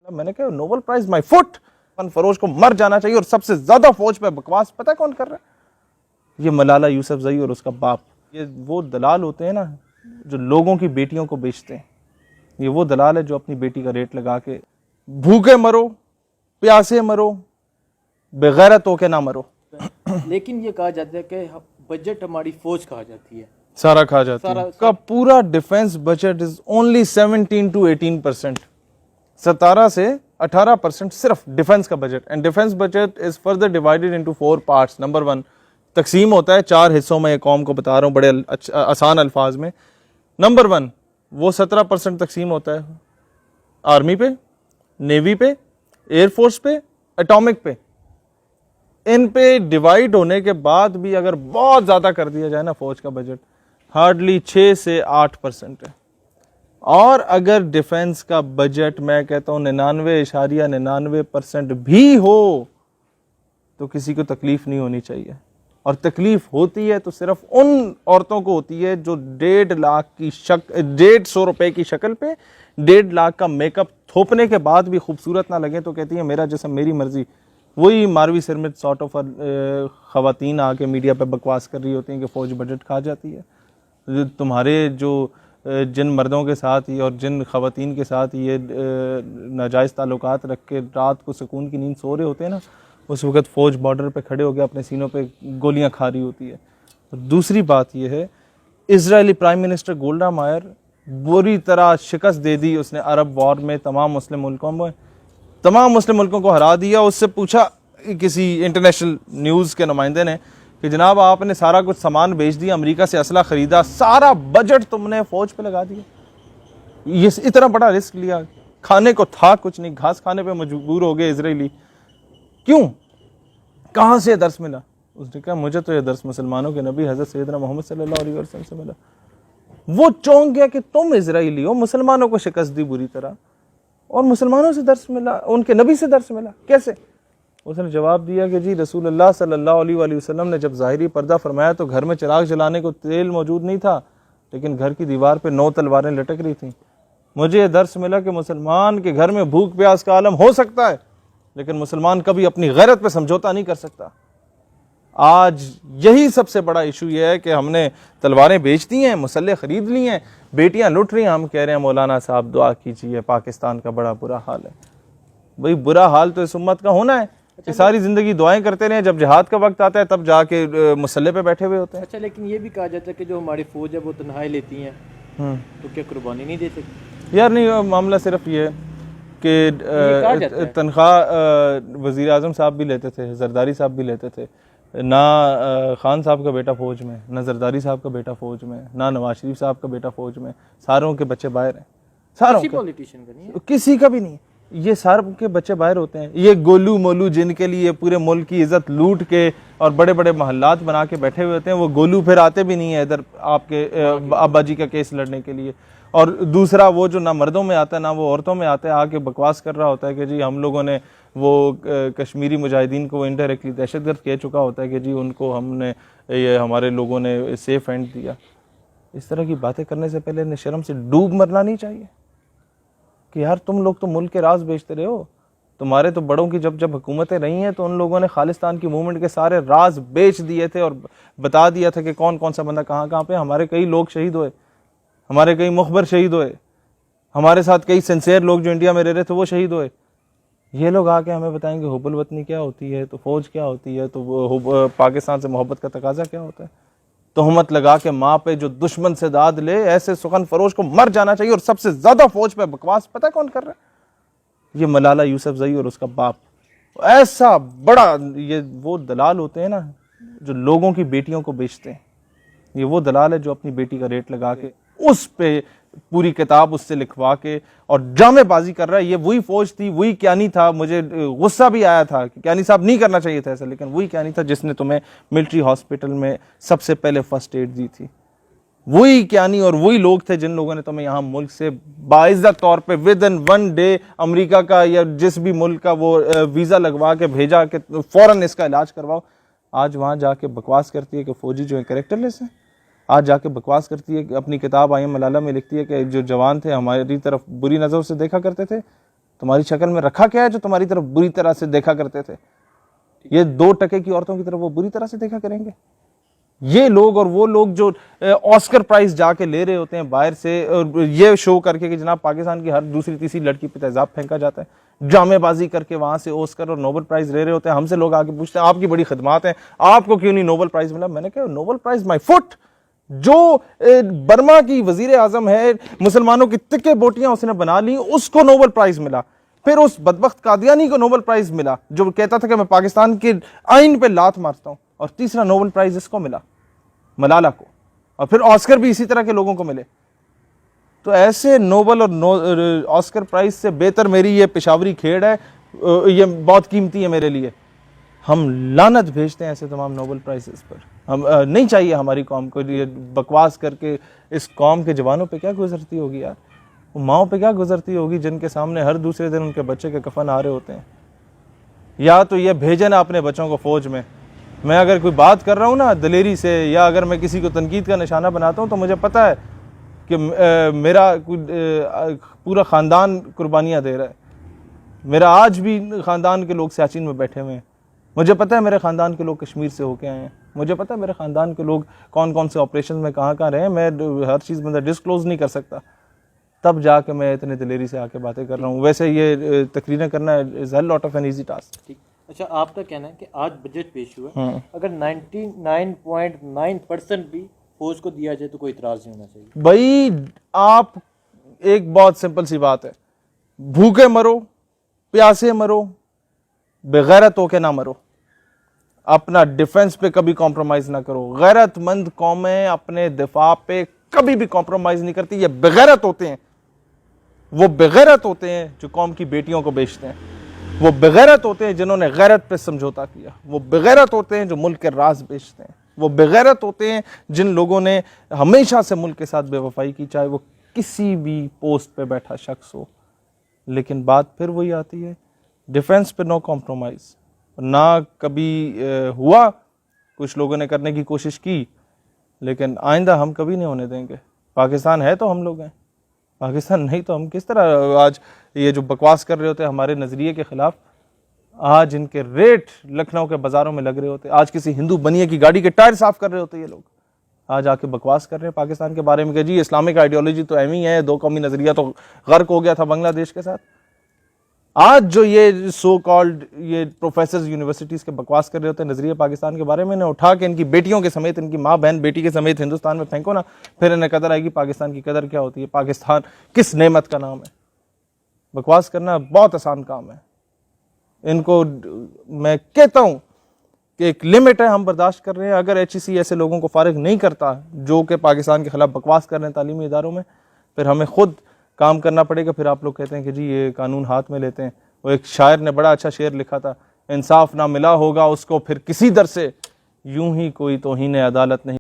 میں نے کہا نوبل پرائز مائی فٹ، فروش کو مر جانا چاہیے، اور سب سے زیادہ فوج پہ بکواس پتہ کون کر رہا ہے؟ یہ ملالہ یوسف زئی اور اس کا باپ۔ یہ وہ دلال ہوتے ہیں نا جو لوگوں کی بیٹیوں کو بیچتے ہیں، یہ وہ دلال ہے جو اپنی بیٹی کا ریٹ لگا کے بھوکے مرو، پیاسے مرو، بغیرت ہو کے نہ مرو۔ لیکن یہ کہا جاتا ہے کہ بجٹ ہماری فوج کہا جاتی ہے، سارا کھا جاتی ہے کا پورا defence budget is only 17 to 18%، 17 سے 18% صرف ڈیفنس کا budget, and defence budget is further divided into 4 parts. Number 1 تقسیم ہوتا ہے 4 حصوں میں، یہ قوم کو بتا رہا ہوں بڑے آسان الفاظ میں۔ نمبر 1 وہ 17% تقسیم ہوتا ہے آرمی پہ، نیوی پہ، ایئر فورس پہ، اٹامک پہ۔ ان پہ ڈیوائیڈ ہونے کے بعد بھی اگر بہت زیادہ کر دیا جائے نا فوج کا بجٹ، ہارڈلی 6 سے 8% ہے۔ اور اگر ڈیفنس کا بجٹ میں کہتا ہوں 99.99% بھی ہو تو کسی کو تکلیف نہیں ہونی چاہیے، اور تکلیف ہوتی ہے تو صرف ان عورتوں کو ہوتی ہے جو 150 روپے کی شکل پہ 1.5 لاکھ کا میک اپ تھوپنے کے بعد بھی خوبصورت نہ لگے تو کہتی ہیں میرا جسم میری مرضی۔ وہی ماروی سرمت سارٹ آف خواتین آ کے میڈیا پہ بکواس کر رہی ہوتی ہیں کہ فوج بجٹ کھا جاتی ہے۔ تمہارے جو جن مردوں کے ساتھ اور جن خواتین کے ساتھ یہ ناجائز تعلقات رکھ کے رات کو سکون کی نیند سو رہے ہوتے ہیں نا، اس وقت فوج بارڈر پہ کھڑے ہو کے اپنے سینوں پہ گولیاں کھا رہی ہوتی ہے۔ دوسری بات یہ ہے، اسرائیلی پرائم منسٹر گولڈا مائر بری طرح شکست دے دی اس نے عرب وار میں، تمام مسلم ملکوں کو ہرا دیا۔ اس سے پوچھا کسی انٹرنیشنل نیوز کے نمائندے نے کہ جناب آپ نے سارا کچھ سامان بیچ دیا، امریکہ سے اسلحہ خریدا، سارا بجٹ تم نے فوج پہ لگا دیا، یہ اتنا بڑا رسک لیا، کھانے کو تھا کچھ نہیں، گھاس کھانے پہ مجبور ہو گئے اسرائیلی، کیوں؟ کہاں سے درس ملا؟ اس نے کہا مجھے تو یہ درس مسلمانوں کے نبی حضرت سیدنا محمد صلی اللہ علیہ وسلم سے ملا۔ وہ چونک گیا کہ تم اسرائیلی ہو، مسلمانوں کو شکست دی بری طرح، اور مسلمانوں سے درس ملا، ان کے نبی سے درس ملا، کیسے؟ اس نے جواب دیا کہ جی رسول اللہ صلی اللہ علیہ وآلہ وسلم نے جب ظاہری پردہ فرمایا تو گھر میں چراغ جلانے کو تیل موجود نہیں تھا، لیکن گھر کی دیوار پہ 9 تلواریں لٹک رہی تھیں۔ مجھے یہ درس ملا کہ مسلمان کے گھر میں بھوک پیاس کا عالم ہو سکتا ہے، لیکن مسلمان کبھی اپنی غیرت پہ سمجھوتا نہیں کر سکتا۔ آج یہی سب سے بڑا ایشو یہ ہے کہ ہم نے تلواریں بیچ دی ہیں، مسلح خرید لی ہیں، بیٹیاں لٹ رہی ہیں، ہم کہہ رہے ہیں مولانا صاحب دعا کیجیے، پاکستان کا بڑا برا حال ہے۔ بھئی برا حال تو اس امت کا ہونا ہے کہ ساری زندگی دعائیں کرتے رہے، جب جہاد کا وقت آتا ہے تب جا کے مسلح پہ بیٹھے ہوئے ہوتے ہیں۔ اچھا، لیکن یہ بھی کہا جاتا ہے کہ جو ہماری فوج ہے وہ تنخواہیں لیتی ہیں تو کیا قربانی نہیں دے سکتی؟ یار نہیں، معاملہ صرف یہ کہ تنخواہ وزیر اعظم صاحب بھی لیتے تھے، زرداری صاحب بھی لیتے تھے، نہ خان صاحب کا بیٹا فوج میں، نہ زرداری صاحب کا بیٹا فوج میں، نہ نواز شریف صاحب کا بیٹا فوج میں، ساروں کے بچے باہر ہیں، ساروں کے، کسی کا بھی نہیں، یہ سارے کے بچے باہر ہوتے ہیں۔ یہ گولو مولو جن کے لیے پورے ملک کی عزت لوٹ کے اور بڑے بڑے محلات بنا کے بیٹھے ہوئے ہوتے ہیں، وہ گولو پھر آتے بھی نہیں ہیں ادھر آپ کے ابا جی کا کیس لڑنے کے لیے۔ اور دوسرا وہ جو نہ مردوں میں آتا ہے نہ وہ عورتوں میں آتا ہے، آ کے بکواس کر رہا ہوتا ہے کہ جی ہم لوگوں نے وہ کشمیری مجاہدین کو انڈائریکٹلی دہشت گرد کہہ چکا ہوتا ہے کہ جی ان کو ہم نے یہ ہمارے لوگوں نے سیف ہینڈ دیا۔ اس طرح کی باتیں کرنے سے پہلے انہیں شرم سے ڈوب مرنا نہیں چاہیے کہ یار تم لوگ تو ملک کے راز بیچتے رہے ہو، تمہارے تو بڑوں کی جب حکومتیں رہی ہیں تو ان لوگوں نے خالصتان کی موومنٹ کے سارے راز بیچ دیے تھے اور بتا دیا تھا کہ کون کون سا بندہ کہاں کہاں پہ۔ ہمارے کئی لوگ شہید ہوئے، ہمارے کئی مخبر شہید ہوئے، ہمارے ساتھ کئی سنسیئر لوگ جو انڈیا میں رہ رہے تھے وہ شہید ہوئے۔ یہ لوگ آ کے ہمیں بتائیں گے حب الوطنی کیا ہوتی ہے، تو فوج کیا ہوتی ہے، تو پاکستان سے محبت کا تقاضا کیا ہوتا ہے۔ تہمت لگا کے ماں پہ جو دشمن سے داد لے، ایسے سخن فروش کو مر جانا چاہیے، اور سب سے زیادہ فوج پہ بکواس پتہ کون کر رہا ہے؟ یہ ملالہ یوسف زئی اور اس کا باپ۔ ایسا بڑا، یہ وہ دلال ہوتے ہیں نا جو لوگوں کی بیٹیوں کو بیچتے ہیں، یہ وہ دلال ہے جو اپنی بیٹی کا ریٹ لگا کے اس پہ پوری کتاب اس سے لکھوا کے اور ڈرامے بازی کر رہا ہے۔ یہ وہی فوج تھی، وہی کیانی تھا، مجھے غصہ بھی آیا تھا کہ کیانی صاحب نہیں کرنا چاہیے تھا ایسا، لیکن وہی کیانی تھا جس نے تمہیں ملٹری ہاسپٹل میں سب سے پہلے فرسٹ ایڈ دی تھی، وہی کیانی اور وہی لوگ تھے جن لوگوں نے تمہیں یہاں ملک سے باعزت طور پہ ود ان 1 ڈے امریکہ کا یا جس بھی ملک کا وہ ویزا لگوا کے بھیجا کہ فوراً اس کا علاج کرواؤ۔ آج وہاں جا کے بکواس کرتی ہے کہ فوجی جو ہیں کریکٹر لیس ہیں، آج جا کے بکواس کرتی ہے کہ اپنی کتاب آئی ملالہ میں لکھتی ہے کہ جو جوان تھے ہماری طرف بری نظر سے دیکھا کرتے تھے، تمہاری شکل میں رکھا کیا ہے جو تمہاری طرف بری طرح سے دیکھا کرتے تھے؟ یہ 2% کی عورتوں کی طرف وہ بری طرح سے دیکھا کریں گے؟ یہ لوگ اور وہ لوگ جو آسکر پرائز جا کے لے رہے ہوتے ہیں باہر سے، اور یہ شو کر کے کہ جناب پاکستان کی ہر دوسری تیسری لڑکی پہ تیزاب پھینکا جاتا ہے، ڈرامے بازی کر کے وہاں سے آسکر اور نوبل پرائز لے رہے ہوتے ہیں، ہم سے لوگ آگے پوچھتے ہیں آپ کی بڑی خدمات ہیں، آپ کو کیوں نہیں نوبل پرائز ملا؟ میں نے کہا نوبل پرائز مائی فٹ، جو برما کی وزیر اعظم ہے، مسلمانوں کی تکے بوٹیاں اس نے بنا لی، اس کو نوبل پرائز ملا۔ پھر اس بدبخت قادیانی کو نوبل پرائز ملا جو کہتا تھا کہ میں پاکستان کے آئین پہ لات مارتا ہوں، اور تیسرا نوبل پرائز اس کو ملا، ملالہ کو، اور پھر آسکر بھی اسی طرح کے لوگوں کو ملے۔ تو ایسے نوبل اور آسکر پرائز سے بہتر میری یہ پشاوری کھیڑ ہے، یہ بہت قیمتی ہے میرے لیے۔ ہم لعنت بھیجتے ہیں ایسے تمام نوبل پرائزز پر، ہم نہیں چاہیے ہماری قوم کو یہ بکواس کر کے۔ اس قوم کے جوانوں پہ کیا گزرتی ہوگی یار، وہ ماؤں پہ کیا گزرتی ہوگی جن کے سامنے ہر دوسرے دن ان کے بچے کے کفن آ رہے ہوتے ہیں۔ یا تو یہ بھیجیں نا اپنے بچوں کو فوج میں۔ میں اگر کوئی بات کر رہا ہوں نا دلیری سے، یا اگر میں کسی کو تنقید کا نشانہ بناتا ہوں، تو مجھے پتہ ہے کہ میرا پورا خاندان قربانیاں دے رہا ہے۔ میرا آج بھی خاندان کے لوگ سیاچین میں بیٹھے ہوئے ہیں، مجھے پتہ ہے میرے خاندان کے لوگ کشمیر سے ہو کے آئے ہیں، مجھے پتہ ہے میرے خاندان کے لوگ کون کون سے آپریشن میں کہاں رہے ہیں، میں ہر چیز میں ڈسکلوز نہیں کر سکتا، تب جا کے میں اتنے دلیری سے آ کے باتیں کر رہا ہوں۔ ویسے یہ تقریریں کرنا is a lot of an easy task. اچھا، آپ کا کہنا ہے کہ آج بجٹ پیش ہوا ہے، اگر 99.9% بھی فوج کو دیا جائے تو کوئی اعتراض نہیں ہونا چاہیے؟ بھائی آپ ایک بہت سمپل سی بات ہے، بھوکے مرو، پیاسے مرو، بغیرت ہو کے نہ مرو، اپنا ڈیفنس پہ کبھی کمپرومائز نہ کرو۔ غیرت مند قومیں اپنے دفاع پہ کبھی بھی کمپرومائز نہیں کرتی، یہ بغیرت ہوتے ہیں، وہ بغیرت ہوتے ہیں جو قوم کی بیٹیوں کو بیچتے ہیں، وہ بغیرت ہوتے ہیں جنہوں نے غیرت پہ سمجھوتا کیا، وہ بغیرت ہوتے ہیں جو ملک کے راز بیچتے ہیں، وہ بغیرت ہوتے ہیں جن لوگوں نے ہمیشہ سے ملک کے ساتھ بے وفائی کی، چاہے وہ کسی بھی پوسٹ پہ بیٹھا شخص ہو۔ لیکن بات پھر وہی آتی ہے، ڈیفنس پہ نو کمپرومائز، نہ کبھی ہوا، کچھ لوگوں نے کرنے کی کوشش کی، لیکن آئندہ ہم کبھی نہیں ہونے دیں گے۔ پاکستان ہے تو ہم لوگ ہیں، پاکستان نہیں تو ہم کس طرح آج یہ جو بکواس کر رہے ہوتے ہیں ہمارے نظریے کے خلاف، آج ان کے ریٹ لکھنؤ کے بازاروں میں لگ رہے ہوتے، آج کسی ہندو بنیے کی گاڑی کے ٹائر صاف کر رہے ہوتے یہ لوگ، آج آ کے بکواس کر رہے ہیں پاکستان کے بارے میں کہ جی اسلامک آئیڈیالوجی تو اہم ہی ہے، دو قومی نظریہ تو غرق ہو گیا تھا بنگلہ دیش کے ساتھ۔ آج جو یہ سو کالڈ یہ پروفیسرز یونیورسٹیز کے بکواس کر رہے ہوتے ہیں نظریہ پاکستان کے بارے میں، انہیں اٹھا کے ان کی بیٹیوں کے سمیت، ان کی ماں بہن بیٹی کے سمیت ہندوستان میں پھینکو نا، پھر انہیں قدر آئے گی پاکستان کی قدر کیا ہوتی ہے، پاکستان کس نعمت کا نام ہے۔ بکواس کرنا بہت آسان کام ہے، ان کو میں کہتا ہوں کہ ایک لمٹ ہے، ہم برداشت کر رہے ہیں۔ اگر ایچ ای سی ایسے لوگوں کو فارغ نہیں کرتا جو کہ پاکستان کے خلاف بکواس کر رہے ہیں تعلیمی اداروں میں، پھر ہمیں خود کام کرنا پڑے گا۔ پھر آپ لوگ کہتے ہیں کہ جی یہ قانون ہاتھ میں لیتے ہیں۔ وہ ایک شاعر نے بڑا اچھا شعر لکھا تھا، انصاف نہ ملا ہوگا اس کو پھر کسی در سے، یوں ہی کوئی توہین عدالت نہیں